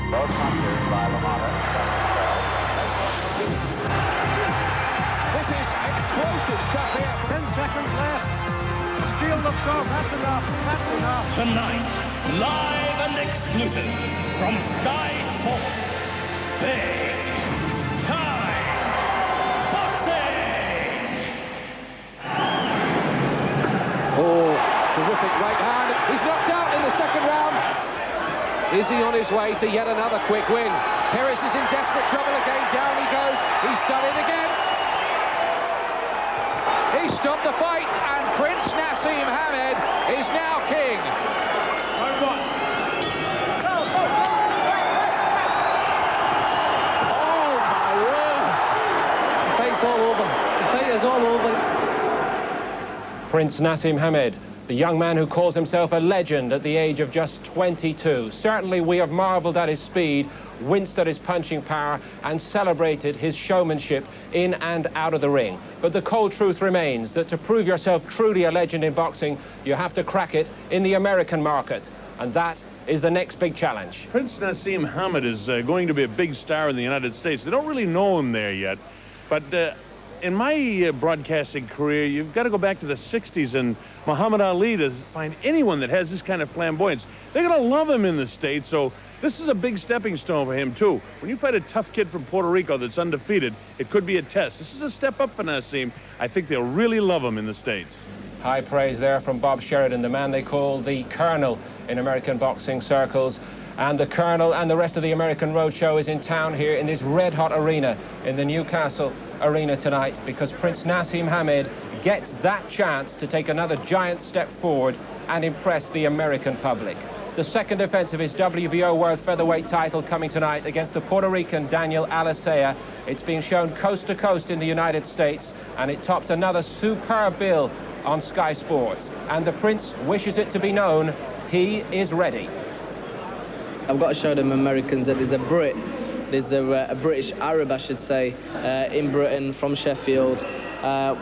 Both punches by Lamada. This is explosive stuff here. 10 seconds left. Steel looks off. That's enough. That's enough. Tonight, live and exclusive from Sky Sports, Big Time Boxing! Oh, terrific right hand. He's knocked out in the second round. Is he on his way to yet another quick win? Perez is in desperate trouble again. Down he goes. He's done it again. He stopped the fight, and Prince Naseem Hamed is now king. Oh, my word. The fight's all over. The fight is all over. Prince Naseem Hamed, the young man who calls himself a legend at the age of just 22. Certainly we have marvelled at his speed, winced at his punching power, and celebrated his showmanship in and out of the ring. But the cold truth remains that to prove yourself truly a legend in boxing, you have to crack it in the American market. And that is the next big challenge. Prince Naseem Hamed is going to be a big star in the United States. They don't really know him there yet, but in my broadcasting career, you've got to go back to the 60s and Muhammad Ali to find anyone that has this kind of flamboyance. They're going to love him in the States, so this is a big stepping stone for him, too. When you fight a tough kid from Puerto Rico that's undefeated, it could be a test. This is a step up for Naseem. I think they'll really love him in the States. High praise there from Bob Sheridan, the man they call the Colonel in American boxing circles. And the Colonel and the rest of the American Roadshow is in town here in this red-hot arena in the Newcastle Arena tonight, because Prince Naseem Hamed gets that chance to take another giant step forward and impress the American public. The second defense of his WBO World Featherweight title coming tonight against the Puerto Rican Daniel Alicea. It's being shown coast to coast in the United States, and it tops another superb bill on Sky Sports. And the Prince wishes it to be known he is ready. I've got to show them Americans that there's a Brit, there's a British Arab, I should say, in Britain, from Sheffield,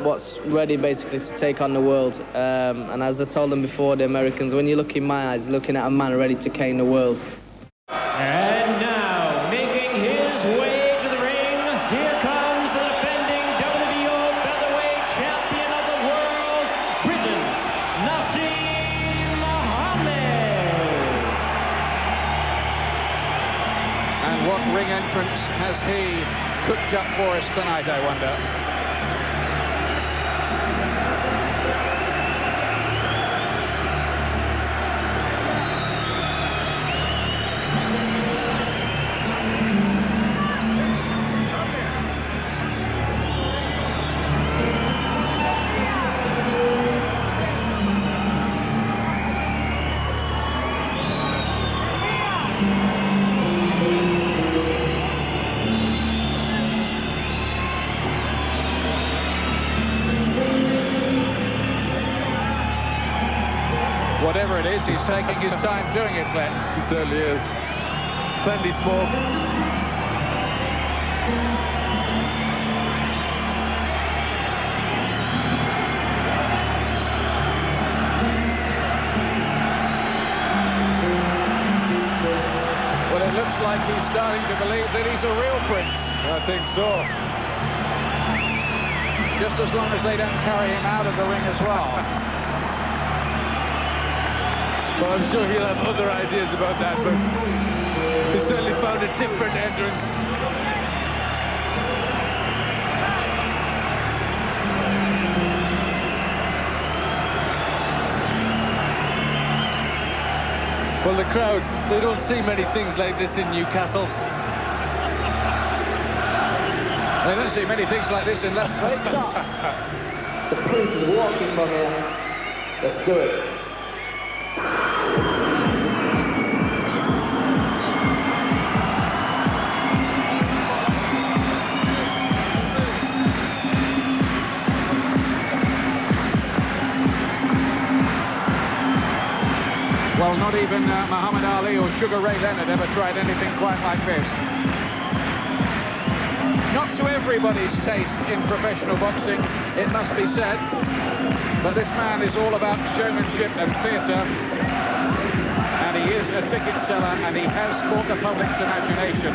what's ready basically to take on the world. And as I told them before, the Americans, when you look in my eyes, looking at a man ready to cane the world. And now, making his way to the ring, here comes the defending WBO featherweight champion of the world, Britain's Naseem Hamed. And what ring entrance has he cooked up for us tonight, I wonder? Whatever it is, he's taking his time doing it, Glenn. He certainly is. Plenty smoke. Well, it looks like he's starting to believe that he's a real prince. I think so. Just as long as they don't carry him out of the ring as well. But I'm sure he'll have other ideas about that, but he certainly found a different entrance. Well, the crowd, they don't see many things like this in Newcastle. They don't see many things like this in Las Vegas. The Prince is walking from here. Let's do it. Well, not even Muhammad Ali or Sugar Ray Leonard ever tried anything quite like this. Not to everybody's taste in professional boxing, it must be said, but this man is all about showmanship and theatre, and he He is a ticket seller, and he has caught the public's imagination.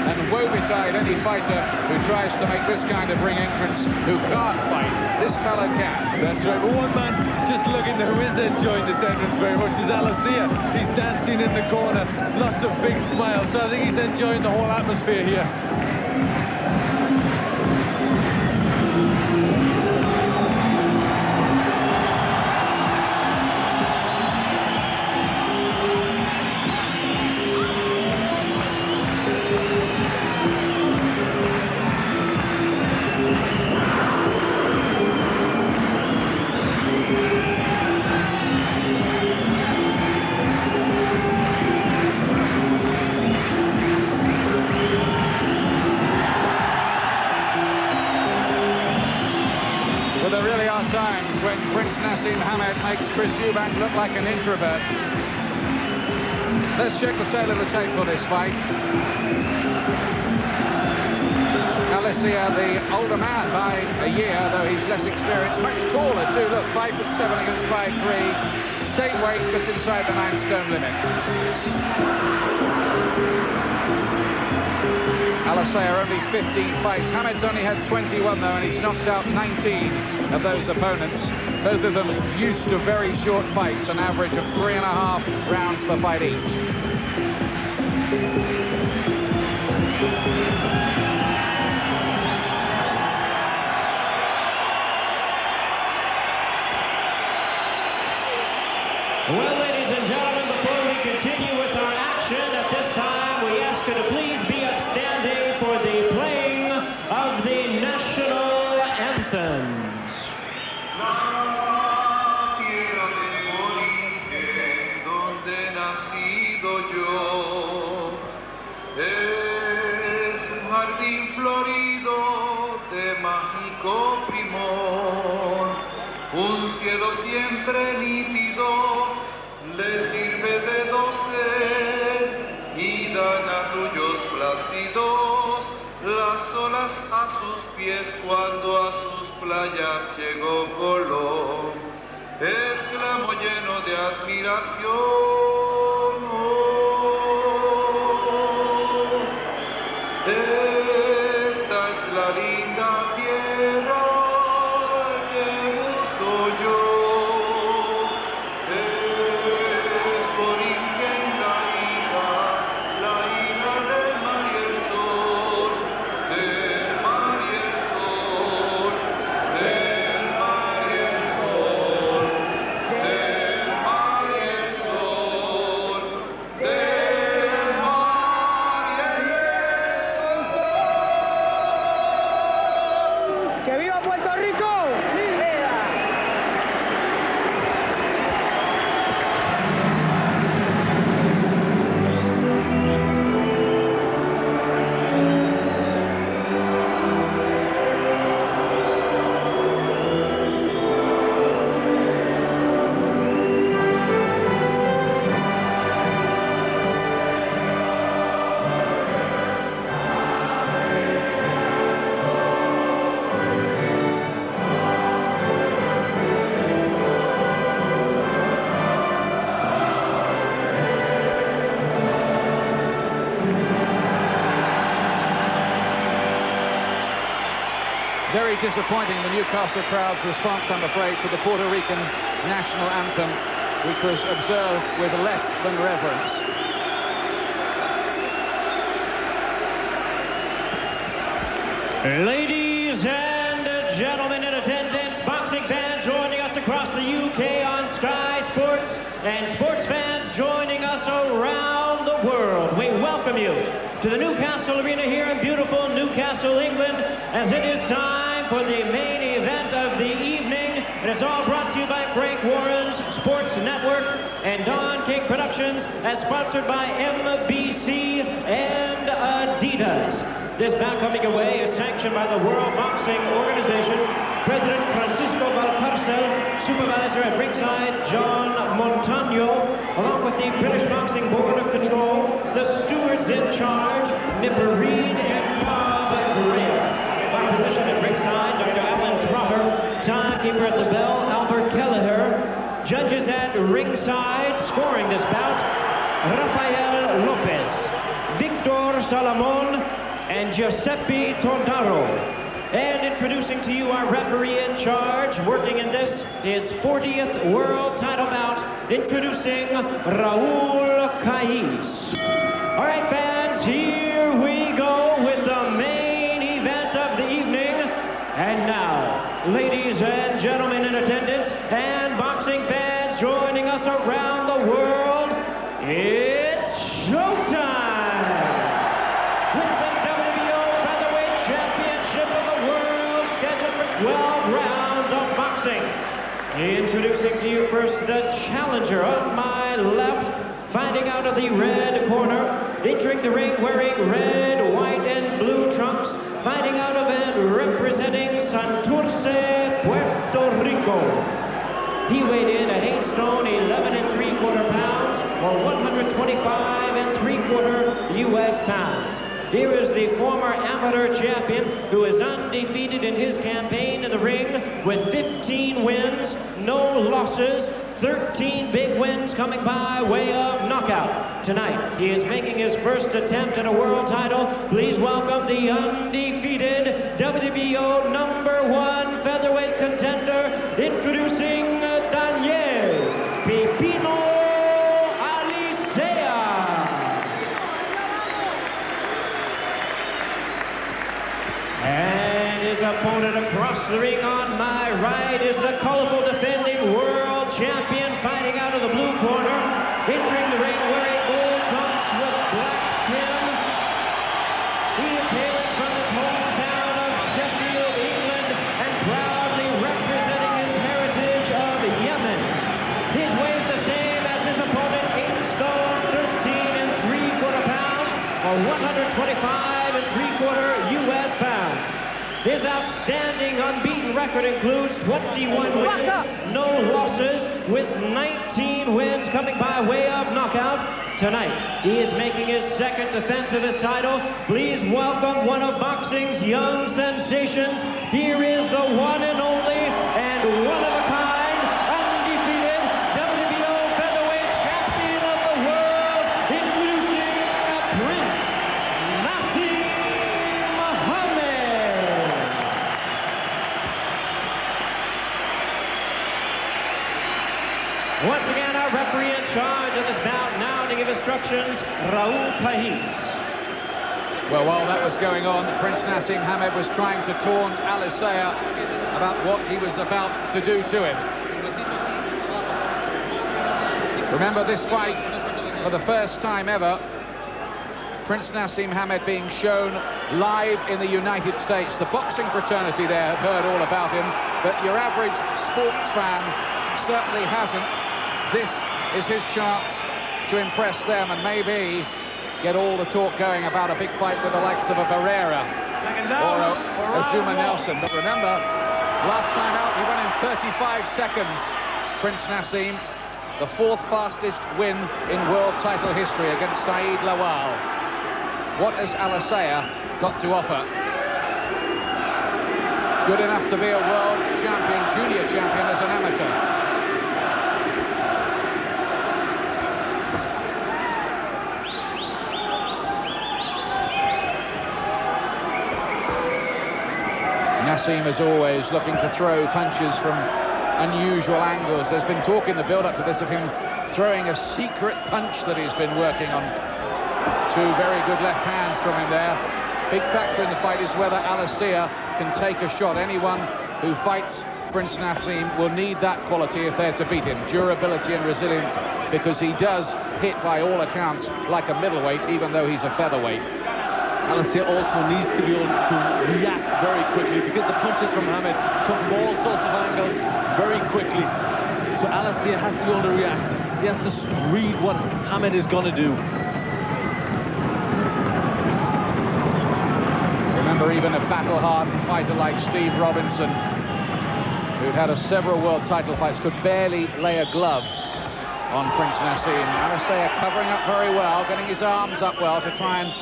And woe betide any fighter who tries to make this kind of ring entrance who can't fight. This fellow can. That's right, but one man just looking who is enjoying this entrance very much is Alicea. He's dancing in the corner, lots of big smiles, so I think he's enjoying the whole atmosphere here. Times when Prince Naseem Hamed makes Chris Eubank look like an introvert. Let's check the tail of the tape for this fight. Alicea, the older man by a year, though he's less experienced, much taller too. Look, 5'7" against 5'3", same weight, just inside the 9-stone limit. Alicea only 15 fights. Hamed's only had 21 though, and he's knocked out 19 of those opponents. Both of them used to very short fights, an average of 3.5 rounds per fight each. Well, ladies and gentlemen, before we continue with our action, at this time we ask you to please be upstanding for the playing of the national anthems. La tierra del origen donde nacido yo es un jardín florido de mágico primor, un cielo siempre nítido le sirve de dosel y dan a tuyos plácidos las olas a sus pies cuando a sus playas llegó Colón. Exclamó lleno de admiración. Oh, esta es la linda tierra que busco yo. Very disappointing, the Newcastle crowd's response, I'm afraid, to the Puerto Rican national anthem, which was observed with less than reverence. Ladies and gentlemen in attendance, boxing fans joining us across the UK on Sky Sports, and sports fans joining us around the world. We welcome you to the Newcastle Arena here in beautiful Newcastle, England, as it is time for the main event of the evening. And it's all brought to you by Frank Warren's Sports Network and Don King Productions, as sponsored by MBC and Adidas. This bout coming away is sanctioned by the World Boxing Organization, President Francisco Valcarcel, supervisor at ringside John Montano, along with the British Boxing Board of Control, the stewards in charge, Nipper Reed and Bob Graham. By position at ringside, Dr. Alan Trotter, timekeeper at the bell, Albert Kelleher, judges at ringside, scoring this bout, Rafael Lopez, Victor Salamon, and Giuseppe Tondaro. And introducing to you our referee in charge, working in this, his 40th world title bout, introducing Raul Cais. All right, fans, here we go with the main event of the evening. And now, ladies and gentlemen in attendance, and boxing fans joining us around the world, it's showtime! With the WBO Featherweight Championship of the world scheduled for 12 rounds of boxing. Introducing to you first the challenger on my left, fighting out of the red corner, entering the ring wearing red, white, and blue trunks, fighting out of and representing Santurce, Puerto Rico. He weighed in at 8 stone, 11 3/4 pounds, or 125 3/4 U.S. pounds. Here is the former amateur champion who is undefeated in his campaign in the ring with 15 wins, no losses, 13 big wins coming by way of knockout. Tonight, he is making his first attempt at a world title. Please welcome the undefeated WBO #1 featherweight contender, introducing Daniel Pepino Alicea. And his opponent across the ring on my right is the colorful defending world champion, fighting out of the blue corner, entering the ring wearing gold trunks with black trim. He is hailing from his hometown of Sheffield, England, and proudly representing his heritage of Yemen. His weight is the same as his opponent, 8 stone, 13 3/4 pounds, or 125 3/4 U.S. pounds. His outstanding unbeaten record includes 21 wins, no losses, with 19 wins coming by way of knockout. Tonight, he is making his second defense of his title. Please welcome one of boxing's young sensations. Here is the one and only and one-of-a-kind, undefeated WBO featherweight champion of the world, introducing Prince Naseem Hamed. Once again, our referee in charge of this bout now to give instructions, Raul Cais. Well, while that was going on, Prince Naseem Hamed was trying to taunt Alicea about what he was about to do to him. Remember this fight, for the first time ever, Prince Naseem Hamed being shown live in the United States. The boxing fraternity there have heard all about him, but your average sports fan certainly hasn't. This is his chance to impress them and maybe get all the talk going about a big fight with the likes of a Barrera or a Zuma Nelson. But remember, last time out he won in 35 seconds. Prince Naseem, the 4th fastest win in world title history against Saeed Lawal. What has Alicea got to offer? Good enough to be a world champion, junior champion as an amateur. Naseem is always looking to throw punches from unusual angles. There's been talk in the build-up to this of him throwing a secret punch that he's been working on. 2 very good left hands from him there. Big factor in the fight is whether Alicea can take a shot. Anyone who fights Prince Naseem will need that quality if they're to beat him. Durability and resilience, because he does hit by all accounts like a middleweight, even though he's a featherweight. Alicea also needs to be able to react very quickly, because the punches from Hamed come from all sorts of angles very quickly. So Alicea has to be able to react. He has to read what Hamed is going to do. Remember, even a battle-hardened fighter like Steve Robinson, who'd had several world title fights, could barely lay a glove on Prince Naseem. Alicea covering up very well, getting his arms up well to try and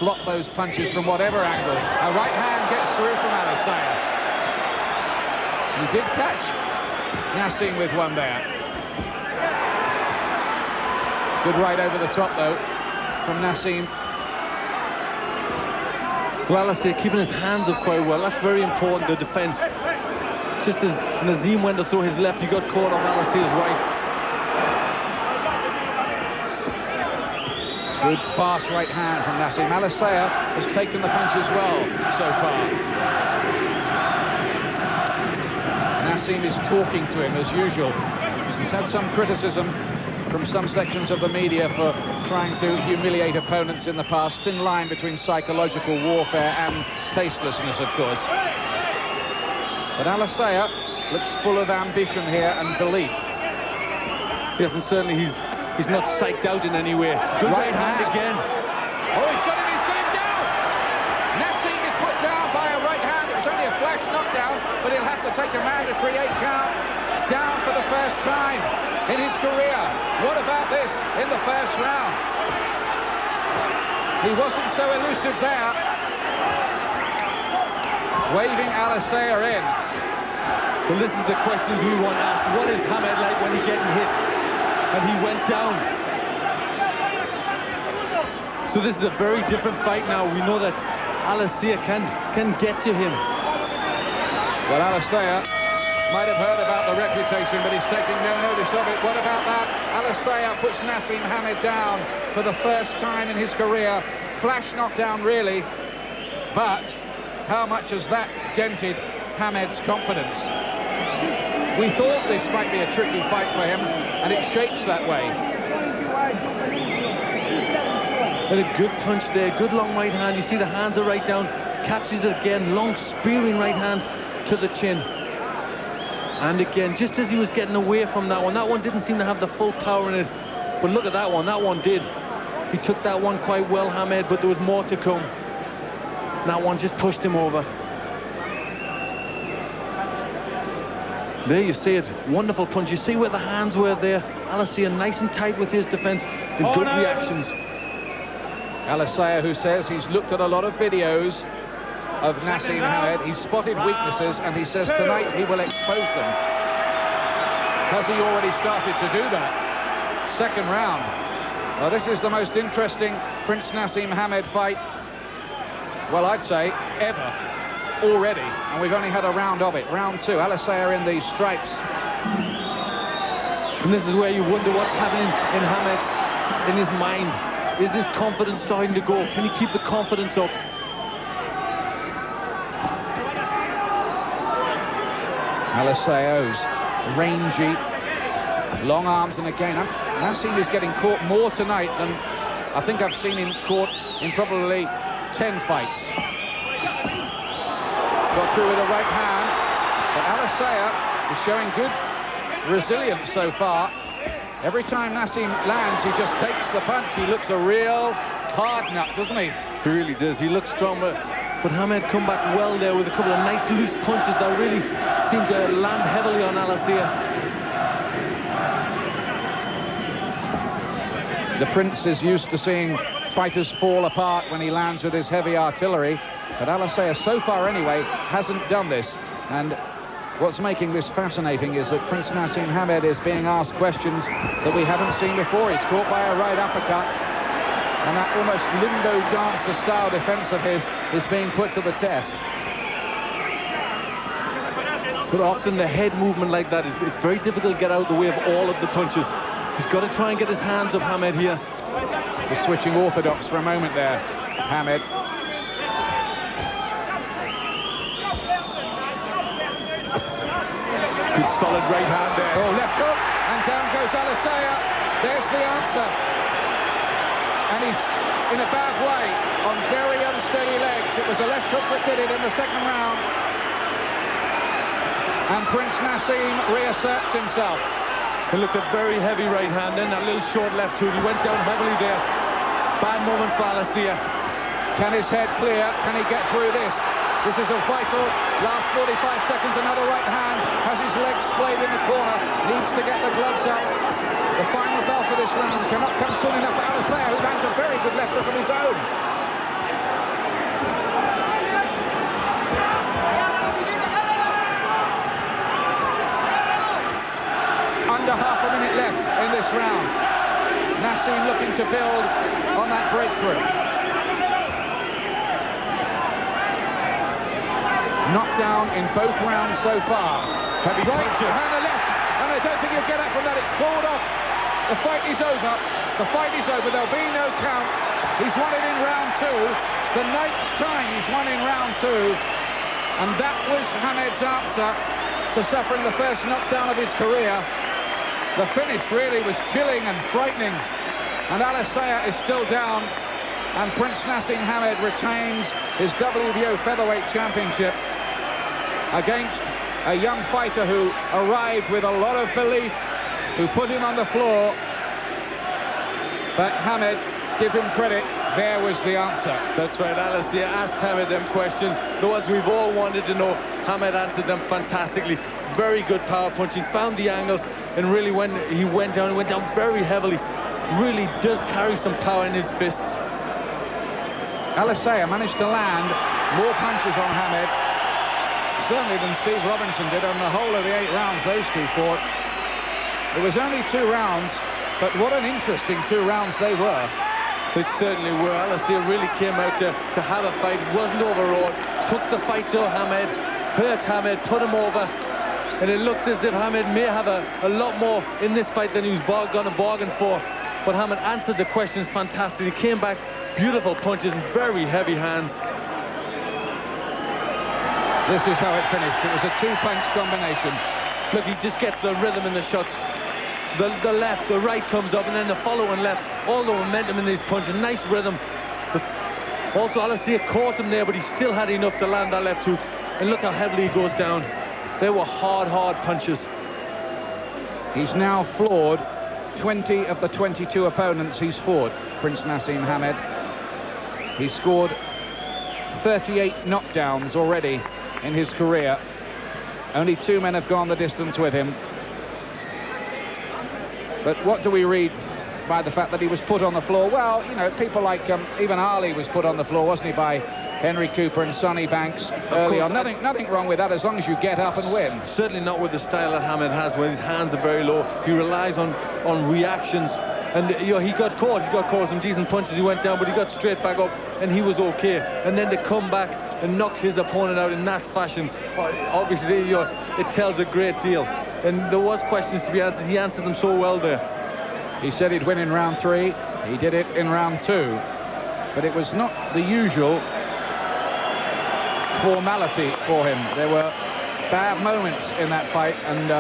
block those punches from whatever angle. A right hand gets through from Alicea. He did catch Naseem with one there. Good right over the top, though, from Naseem. Well, Alicea keeping his hands up quite well. That's very important, the defence. Just as Naseem went to throw his left, he got caught off Alicea's right. Good fast right hand from Naseem. Alicea has taken the punches well so far. Naseem is talking to him as usual. He's had some criticism from some sections of the media for trying to humiliate opponents in the past. Thin line between psychological warfare and tastelessness, of course. But Alicea looks full of ambition here and belief. Yes, and certainly he's not psyched out in any way. Good right hand again. Oh, he's got him down! Naseem is put down by a right hand. It was only a flash knockdown, but he'll have to take a mandatory 8 count. Down for the first time in his career. What about this in the first round? He wasn't so elusive there. Waving Alicea in. Well, this is the questions we want asked. What is Hamed like when he's getting hit? And he went down. So this is a very different fight now. We know that Alicea can get to him. Well, Alicea might have heard about the reputation, but he's taking no notice of it. What about that? Alicea puts Naseem Hamed down for the first time in his career. Flash knockdown, really. But how much has that dented Hamed's confidence? We thought this might be a tricky fight for him, and it shapes that way. And a good punch there, good long right hand. You see the hands are right down, catches it again, long spearing right hand to the chin. And again, just as he was getting away from that one didn't seem to have the full power in it. But look at that one did. He took that one quite well, Hamed, but there was more to come. That one just pushed him over. There you see it, wonderful punch. You see where the hands were there. Alicea nice and tight with his defence and good reactions. Alicea, who says he's looked at a lot of videos of Naseem Hamed, he's spotted weaknesses, and he says tonight he will expose them. Has he already started to do that? Second round. Well, this is the most interesting Prince Naseem Hamed fight, well, I'd say, ever. Already, and we've only had a round of it. Round 2, Alicea in the stripes. And this is where you wonder what's happening in Hamed's, in his mind. Is his confidence starting to go? Can he keep the confidence up? Alicea's rangy, long arms, and again, Naseem is getting caught more tonight than I think I've seen him caught in probably 10 fights. Got through with a right hand, but Alicea is showing good resilience so far. Every time Naseem lands, he just takes the punch. He looks a real hard nut, doesn't he? He really does. He looks strong, but Hamed come back well there with a couple of nice loose punches that really seem to land heavily on Alicea. The Prince is used to seeing fighters fall apart when he lands with his heavy artillery. But Alicea, so far anyway, hasn't done this. And what's making this fascinating is that Prince Naseem Hamed is being asked questions that we haven't seen before. He's caught by a right uppercut. And that almost limbo dancer-style defence of his is being put to the test. But often the head movement like that, it's very difficult to get out of the way of all of the punches. He's got to try and get his hands up, Hamed, here. Just switching orthodox for a moment there, Hamed. Good solid right hand there. Oh, left hook, and down goes Alicea. There's the answer. And he's in a bad way, on very unsteady legs. It was a left hook that did it in the second round. And Prince Naseem reasserts himself. He looked at very heavy right hand, then that little short left hook. He went down heavily there. Bad moments for Alicea. Can his head clear? Can he get through this? This is a vital last 45 seconds. Another right hand. Has his legs splayed in the corner. Needs to get the gloves up. The final bell for this round cannot come soon enough for Alicea, who lands a very good left hook of his own. Under half a minute left in this round. Naseem to build on that breakthrough. Knockdown in both rounds so far. Heavy Right punches. hand and left, and I don't think he'll get up from that. It's called off. The fight is over. The fight is over. There'll be no count. He's won it in round 2. The 9th time he's won in round 2. And that was Hamed's answer to suffering the first knockdown of his career. The finish really was chilling and frightening. And Alicea is still down. And Prince Naseem Hamed retains his WBO featherweight championship against a young fighter who arrived with a lot of belief, who put him on the floor. But Hamed, give him credit, there was the answer. That's right, Alicea asked Hamed them questions, the ones we've all wanted to know. Hamed answered them fantastically. Very good power punching, found the angles, and really when he went down very heavily. Really does carry some power in his fists. Alicea managed to land more punches on Hamed, certainly than Steve Robinson did on the whole of the 8 rounds those two fought. It was only 2 rounds, but what an interesting 2 rounds they were. They certainly were. Alicea really came out to have a fight, wasn't overawed, took the fight to Hamed, hurt Hamed, put him over, and it looked as if Hamed may have a lot more in this fight than he was going to bargain for. But Hamed answered the questions fantastically, came back, beautiful punches and very heavy hands. This is how it finished. It was a 2-punch combination. Look, he just gets the rhythm in the shots. The left, the right comes up, and then the following left. All the momentum in his punch, a nice rhythm. But also, Alicea caught him there, but he still had enough to land that left hook. And look how heavily he goes down. They were hard punches. He's now floored 20 of the 22 opponents he's fought, Prince Naseem Hamed. He's scored 38 knockdowns already in his career. Only 2 men have gone the distance with him. But what do we read by the fact that he was put on the floor? Well, you know, people like even Ali was put on the floor, wasn't he, by Henry Cooper and Sonny Banks early on. Nothing wrong with that as long as you get up and win. Certainly not with the style that Hamed has, when his hands are very low. He relies on reactions. And you know, he got caught some decent punches, he went down, but he got straight back up and he was okay. And then to come back and knock his opponent out in that fashion, obviously, you know, it tells a great deal. And there was questions to be answered. He answered them so well there. He said he'd win in round 3. He did it in round 2. But it was not the usual formality for him. There were bad moments in that fight, and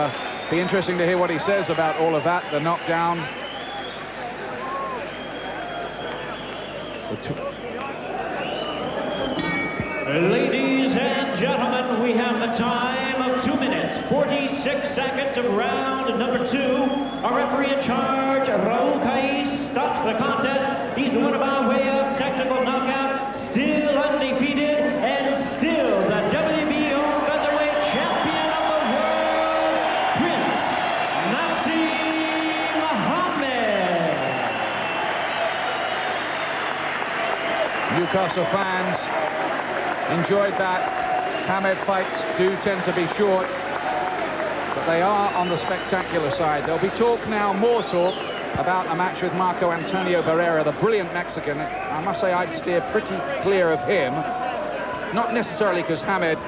be interesting to hear what he says about all of that, the knockdown. Ladies and gentlemen, we have the time of 2 minutes, 46 seconds of round number 2. Our referee in charge, Raul Kais, stops the contest. He's won by way of technical knockout, still undefeated, and still the WBO featherweight champion of the world, Prince Naseem Hamed. Newcastle fans enjoyed that. Hamed fights do tend to be short, but they are on the spectacular side. There'll be talk now, more talk, about a match with Marco Antonio Barrera, the brilliant Mexican. I must say I'd steer pretty clear of him. Not necessarily because Hamed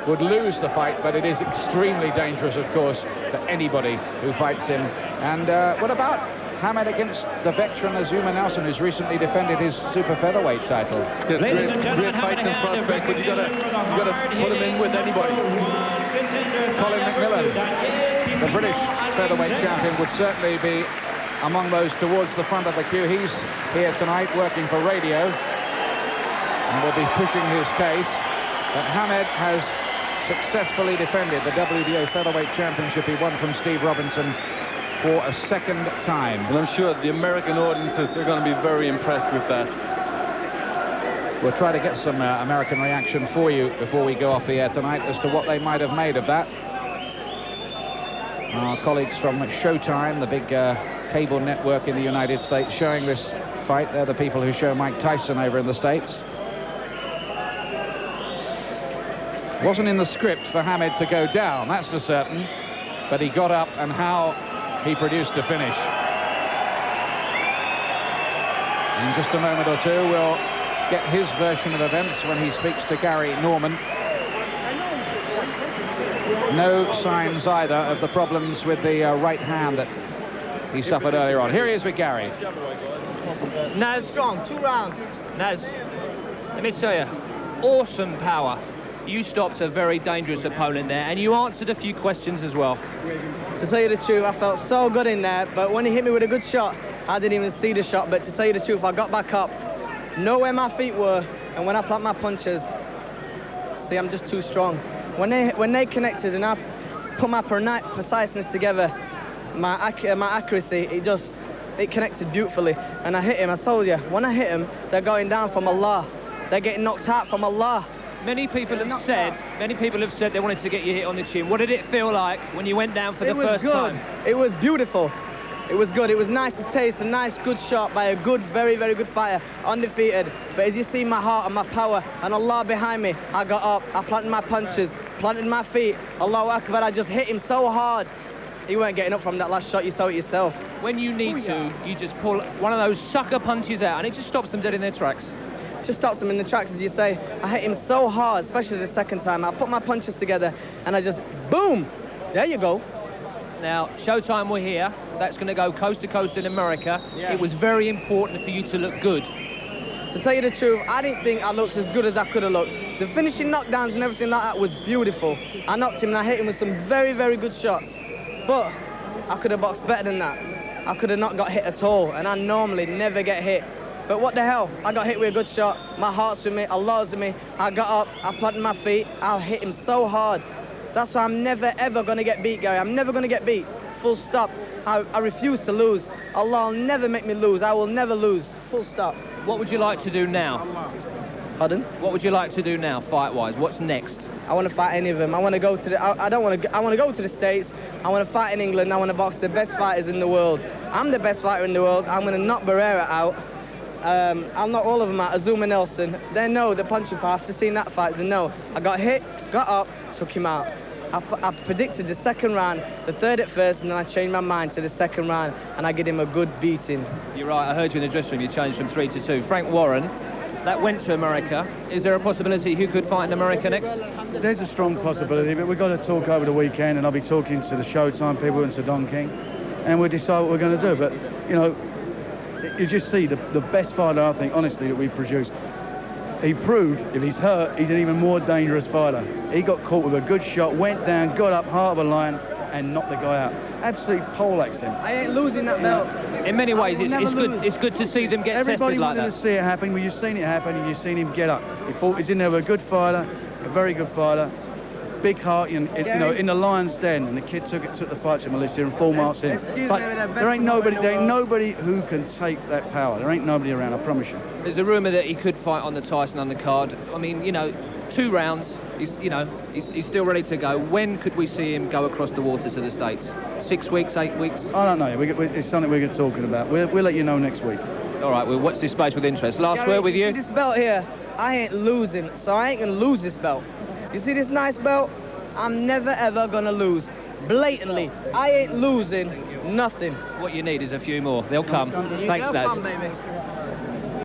would lose the fight, but it is extremely dangerous, of course, to anybody who fights him. And what about Hamed against the veteran Azuma Nelson, who's recently defended his super featherweight title? Yes, great fights in prospect, but you gotta put him in with anybody. Colin McMillan, the British featherweight champion, would certainly be among those towards the front of the queue. He's here tonight working for radio and will be pushing his case. But Hamed has successfully defended the WBO featherweight championship he won from Steve Robinson for a second time. And I'm sure the American audiences are going to be very impressed with that. We'll try to get some American reaction for you before we go off the air tonight as to what they might have made of that. Our colleagues from Showtime, the big cable network in the United States, showing this fight. They're the people who show Mike Tyson over in the States. Wasn't in the script for Hamed to go down, that's for certain, but he got up, and how he produced a finish. In just a moment or two, we'll get his version of events when he speaks to Gary Norman. No signs either of the problems with the right hand that he suffered earlier on. Here he is with Gary. Naz, Strong, 2 rounds. Naz, let me tell you, awesome power. You stopped a very dangerous opponent there, and you answered a few questions as well. To tell you the truth, I felt so good in there, but when he hit me with a good shot, I didn't even see the shot. But to tell you the truth, I got back up, know where my feet were, and when I plant my punches, see, I'm just too strong. When they connected and I put my preciseness together, my accuracy, it connected beautifully. And I hit him. I told you, when I hit him, they're going down from Allah. They're getting knocked out from Allah. Many people have said they wanted to get you hit on the chin. What did it feel like when you went down for the first time? It was beautiful. It was good. It was nice to taste a nice, good shot by a good, very, very good fighter, undefeated. But as you see my heart and my power and Allah behind me, I got up, I planted my punches, planted my feet. Allahu Akbar, I just hit him so hard. He weren't getting up from that last shot, you saw it yourself. When you need to, you just pull one of those sucker punches out and it just stops them dead in their tracks. Just stops them in the tracks, as you say. I hit him so hard, especially the second time. I put my punches together and I just, boom, there you go. Now, Showtime were here. That's going to go coast to coast in America. Yeah. It was very important for you to look good. To tell you the truth, I didn't think I looked as good as I could have looked. The finishing knockdowns and everything like that was beautiful. I knocked him and I hit him with some very, very good shots. But I could have boxed better than that. I could have not got hit at all, and I normally never get hit. But what the hell? I got hit with a good shot. My heart's with me, Allah's with me. I got up, I planted my feet, I hit him so hard. That's why I'm never, ever going to get beat, Gary. I'm never going to get beat. Full stop. I refuse to lose. Allah will never make me lose. I will never lose. Full stop. What would you like to do now? Pardon? What would you like to do now, fight-wise? What's next? I want to fight any of them. I want to go to the... I want to go to the States. I want to fight in England. I want to box the best fighters in the world. I'm the best fighter in the world. I'm going to knock Barrera out. I'll knock all of them out. Azuma Nelson. They know the punching power. After seeing that fight, they know. I got hit, got up, took him out. I predicted the second round, the third at first, and then I changed my mind to the second round, and I give him a good beating. You're right, I heard you in the dressing room, you changed from 3 to 2. Frank Warren, that went to America. Is there a possibility he could fight in America next? There's a strong possibility, but we've got to talk over the weekend, and I'll be talking to the Showtime people and to Don King, and we'll decide what we're going to do. But, you know, you just see the best fighter, I think, honestly, that we've produced. He proved, if he's hurt, he's an even more dangerous fighter. He got caught with a good shot, went down, got up, heart of a lion, and knocked the guy out. Absolutely poleaxed him. I ain't losing that belt. In many ways, it's good to see them get Everybody tested like that. Everybody wanted to see it happen. Well, you've seen it happen, and you've seen him get up. He fought, he's in there with a good fighter, a very good fighter, big heart, you know, in the Lion's Den, and the kid took the fight to Malaysia and 4 marks in. But there ain't nobody who can take that power. There ain't nobody around, I promise you. There's a rumour that he could fight on the Tyson undercard. I mean, you know, 2 rounds. He's still ready to go. When could we see him go across the water to the States? 6 weeks, 8 weeks? I don't know. It's something we're talking about. We'll let you know next week. All right, we'll watch this space with interest. Last Gary, word with you. See this belt here, I ain't losing, so I ain't gonna lose this belt. You see this nice belt? I'm never ever gonna lose. Blatantly, I ain't losing nothing. What you need is a few more. They'll come. Thanks, Naz. Baby.